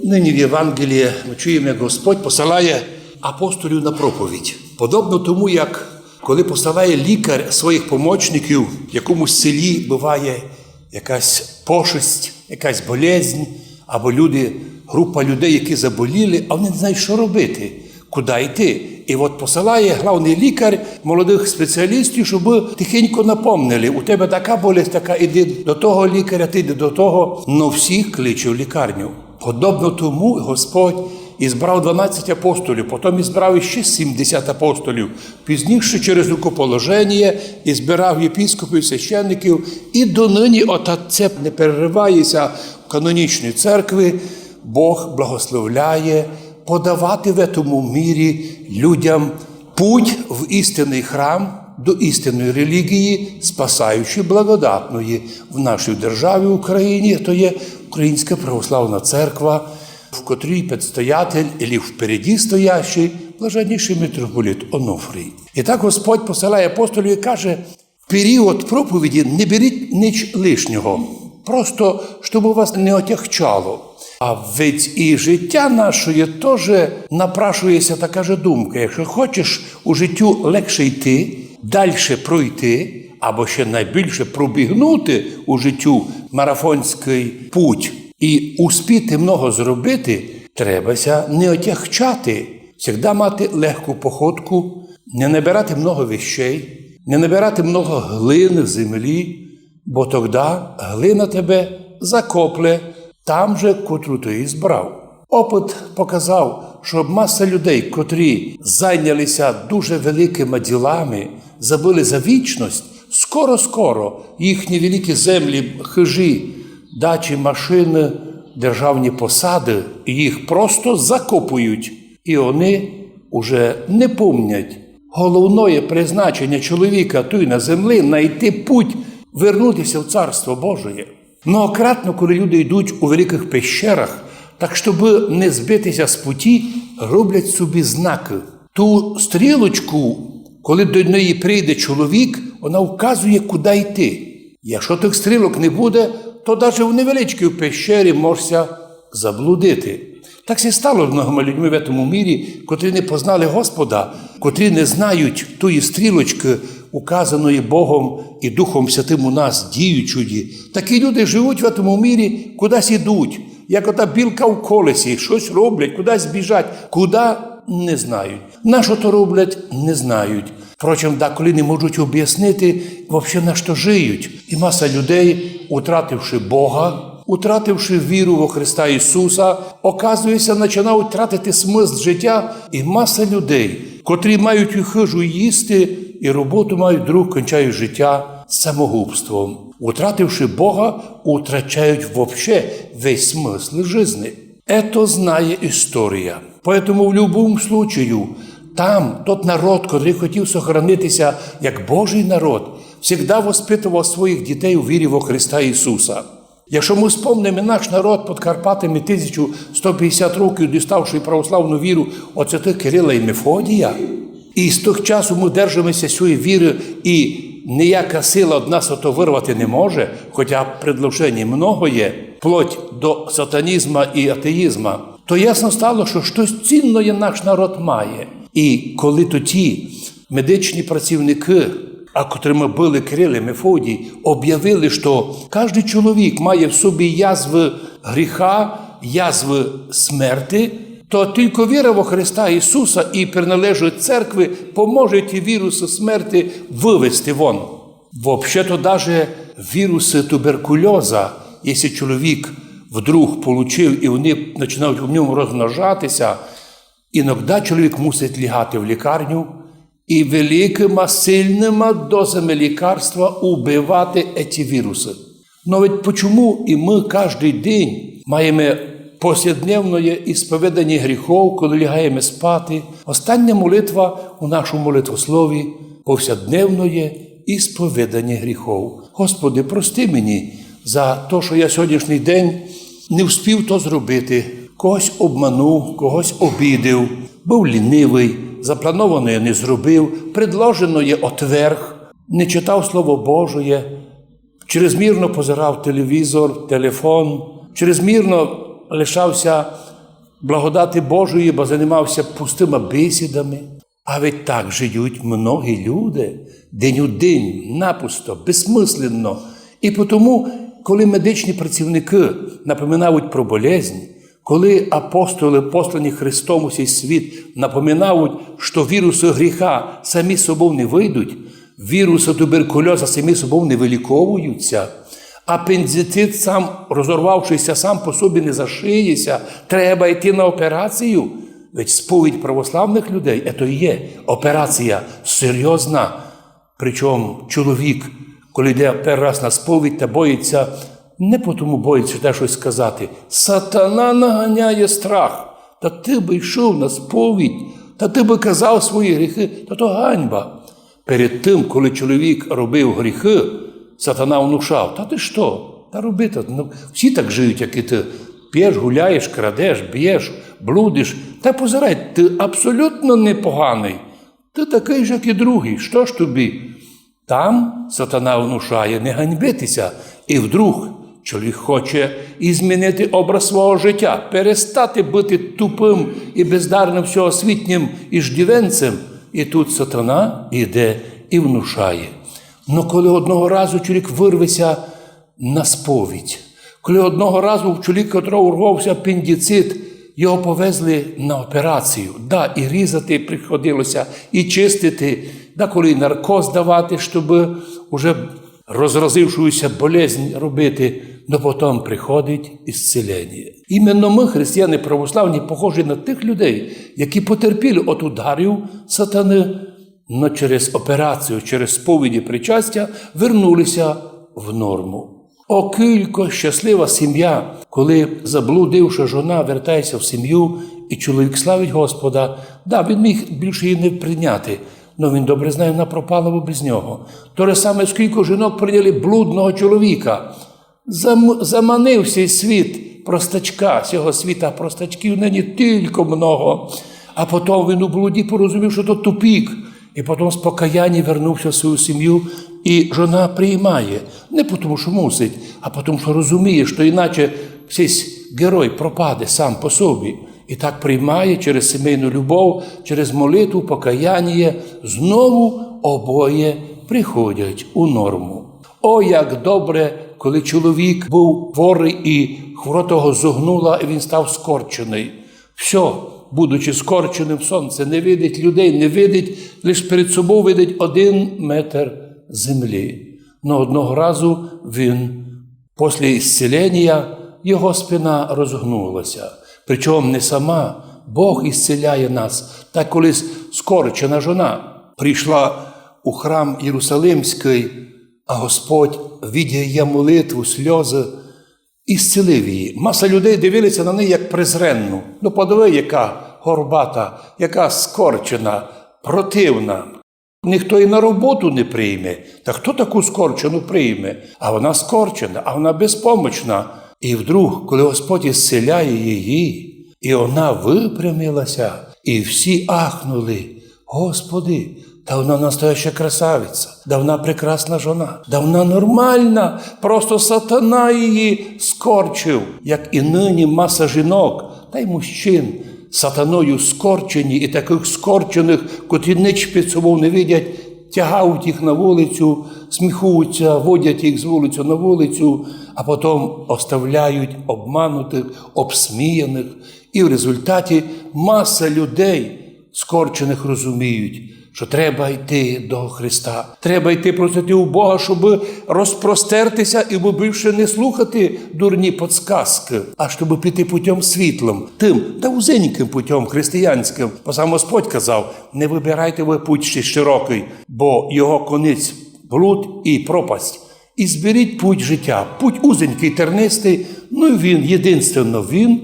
Нині в Євангелії ми чуємо, як Господь посилає апостолів на проповідь. Подобно тому, як коли посилає лікар своїх помічників, в якомусь селі буває якась пошесть, якась болезнь, або група людей, які заболіли, а вони не знають, що робити, куди йти. І от посилає главний лікар молодих спеціалістів, щоб тихенько напомнили, у тебе така болезнь, така, іди до того лікаря, ти йди до того, но всіх кличе в лікарню. Подобно тому Господь ізбрав 12 апостолів, потім ізбрав ще 70 апостолів, пізніше через рукоположення ізбирав єпископів, священників, і донині це не переривається в канонічній церкві, Бог благословляє подавати в цьому мірі людям путь в істинний храм, до істинної релігії, спасаючої, благодатної в нашій державі Україні. То є Українська православна церква, в котрій предстоятель, або впереді стоящий, блаженніший митрополит Онуфрій. І так Господь посилає апостолів і каже, в період проповіді не беріть ніч лишнього, просто, щоб у вас не отягчало. А ведь і життя наше теж напрашується така ж думка. Якщо хочеш у життю легше йти, далі пройти, або ще найбільше пробігнути у життю марафонський путь і успіти много зробити, требася не отягчати, завжди мати легку походку, не набирати много вещей, не набирати много глини в землі, бо тоді глина тебе закопле там же, котру ти і збрав. Опит показав, що маса людей, котрі зайнялися дуже великими ділами, забили за вічність, скоро-скоро їхні великі землі, хижі, дачі, машини, державні посади, їх просто закопують. І вони вже не пам'ятають головне призначення чоловіка тут на землі – знайти путь, вернутися в Царство Божє. Многократно, коли люди йдуть у великих пещерах, так, щоб не збитися з путі, роблять собі знаки. Ту стрілочку, коли до неї прийде чоловік, вона вказує, куди йти. Якщо тих стрілок не буде, то навіть в невеличкій пещері можна заблудити. Так і стало з многими людьми в цьому мірі, котрі не познали Господа, котрі не знають тої стрілочки, указаної Богом і Духом Святим у нас діючої. Такі люди живуть в цьому мірі, кудись ідуть, як ота білка в колесі, щось роблять, кудись біжать, куди – не знають. На що то роблять – не знають. Впрочем, коли не можуть об'яснити, взагалі на що живуть. І маса людей, утративши Бога, утративши віру во Христа Ісуса, оказується, починають втратити смисл життя. І маса людей, котрі мають і хижу їсти, і роботу мають, вдруг кончають життя самогубством. Утративши Бога, утрачають взагалі весь смисл життя. Це знає історія. Поэтому в будь-якому випадку там тот народ, який хотів сохранитися як Божий народ, завжди воспитував своїх дітей у вірі во Христа Ісуса. Якщо ми вспомнимо наш народ під Карпатами 1150 років, діставши православну віру от святих Кирила і Мефодія, і з тих часу ми держимося цієї віри, і ніяка сила від нас ото вирвати не може, хоча предложень много є, вплоть до сатанізму і атеїзму, то ясно стало, що щось цінне наш народ має. І коли то ті медичні працівники, котрими були Кирил і Мефодій, об'явили, що кожен чоловік має в собі язви гріха, язви смерти, то тільки віра во Христа Ісуса і приналежність церкви поможе ті віруси смерти вивести вон. Взагалі-то навіть віруси туберкульоза, якщо чоловік вдруг отримав і вони починають в ньому розмножатися, іноді чоловік мусить лягати в лікарню і великими, сильними дозами лікарства убивати ці віруси. Но ведь чому і ми кожен день маємо повсякденне ісповідання гріхов, коли лягаємо спати? Остання молитва у нашому молитвослові – повсякденне ісповідання гріхов. Господи, прости мені за те, що я сьогоднішній день не встиг то зробити. Когось обманув, когось обідав, був лінивий, заплановане не зробив, предложене отверг, не читав Слово Божє, чрезмірно позирав телевізор, телефон, чрезмірно лишався благодати Божої, бо займався пустими бесідами. А ведь так живуть многі люди, день у день, напусто, безсмисленно. І тому, коли медичні працівники напоминають про болезнь, коли апостоли, послані Христом у цей світ, напоминають, що віруси гріха самі собою не вийдуть, віруси туберкульозу самі собою не виліковуються, апендицит, сам розорвавшися, сам по собі не зашиється, треба йти на операцію. Ведь сповідь православних людей – це і є операція серйозна. Причому чоловік, коли йде перший раз на сповідь, та боїться, не тому боїться те щось сказати. Сатана наганяє страх. Та ти би йшов на сповідь, та ти би казав свої гріхи, та то ганьба. Перед тим, коли чоловік робив гріхи, сатана внушав, та ти що? Та роби так. Ну, всі так живуть, як і ти. П'єш, гуляєш, крадеш, б'єш, блудиш. Та позирай, ти абсолютно непоганий. Ти такий ж, як і другий. Що ж тобі? Там сатана внушає не ганьбитися. І вдруг чоловік хоче і змінити образ свого життя, перестати бути тупим і бездарним всеосвітнім іждівенцем. І тут сатана йде і внушає. Но коли одного разу чоловік вирветься на сповідь, коли одного разу в чоловіка, котрого урвався апендицит, його повезли на операцію. Да, і різати приходилося, і чистити, да, коли і наркоз давати, щоб уже розразившуюся болезнь робити, но потім приходить ісцілення. Іменно ми, християни православні, похожі на тих людей, які потерпіли від ударів сатани, но через операцію, через сповіді причастя вернулися в норму. О, кілько щаслива сім'я, коли заблудивша жона вертається в сім'ю, і чоловік славить Господа. Да, він міг більше її не прийняти, але він добре знає, вона пропала би без нього. То же саме, скільки жінок прийняли блудного чоловіка. Заманився й світ простачка, цього світа простачків нині тільки много. А потім він у блуді порозумів, що то тупік. І потім з покаяння вернувся в свою сім'ю, і жона приймає. Не тому, що мусить, а тому, що розуміє, що іначе цей герой пропаде сам по собі. І так приймає через сімейну любов, через молитву, покаяння. Знову обоє приходять у норму. О, як добре, коли чоловік був хворий і хвороба того зогнула, і він став скорчений. Все. Будучи скорченим, сонце не видить, людей не видить, лише перед собою видить 1 метр землі. Но одного разу він, після ісцілення, його спина розгнулася. Причому не сама, Бог ісціляє нас. Так колись скорчена жона прийшла у храм Єрусалимський, а Господь, видя її молитву, сльози, ісцілив її. Маса людей дивилися на неї як презренну. Ну, подиви, яка горбата, яка скорчена, противна. Ніхто і на роботу не прийме. Та хто таку скорчену прийме? А вона скорчена, а вона безпомочна. І вдруг, коли Господь ісціляє її, і вона випрямилася, і всі ахнули: Господи, та вона настояща красавиця, да вона прекрасна жона, да вона нормальна, просто сатана її скорчив, як і нині маса жінок, та й мужчин, сатаною скорчені, і таких скорчених, котрі ніч під собою не видять, тягають їх на вулицю, сміхуються, водять їх з вулиці на вулицю, а потім оставляють обманутих, обсміяних. І в результаті маса людей скорчених розуміють, що треба йти до Христа. Треба йти просити у Бога, щоб розпростертися і більше не слухати дурні подсказки, а щоб піти путем світлим, тим, та вузеньким путем християнським. Бо сам Господь казав: не вибирайте ви путь ще широкий, бо його конець – блуд і пропасть. І зберіть путь життя, путь узенький, тернистий, ну і він, єдинственно він,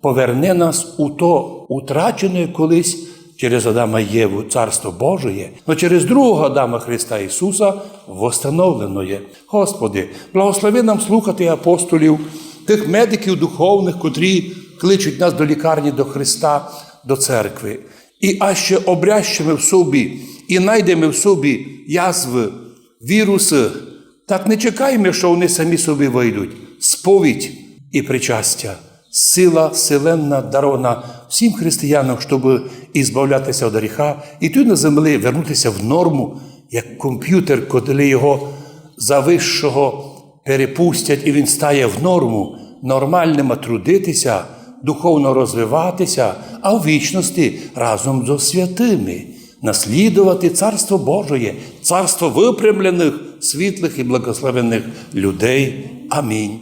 поверне нас у то утрачене колись через Адама і Єву Царство Божие, но через другого Адама Христа Ісуса восстановленое. Господи, благослови нам слухати апостолів, тих медиків духовних, котрі кличуть нас до лікарні, до Христа, до церкви. І аж ще обрящимо в собі, і знайдемо в собі язви, віруси, так не чекаємо, що вони самі собі вийдуть. Сповідь і причастя сила вселенна дарована всім християнам, щоб ізбавлятися від гріха, і тут на землі вернутися в норму, як комп'ютер, коли його за вищого перепустять, і він стає в норму, нормальним трудитися, духовно розвиватися, а в вічності разом зо святими наслідувати Царство Божоє, царство випрямлених, світлих і благословених людей. Амінь.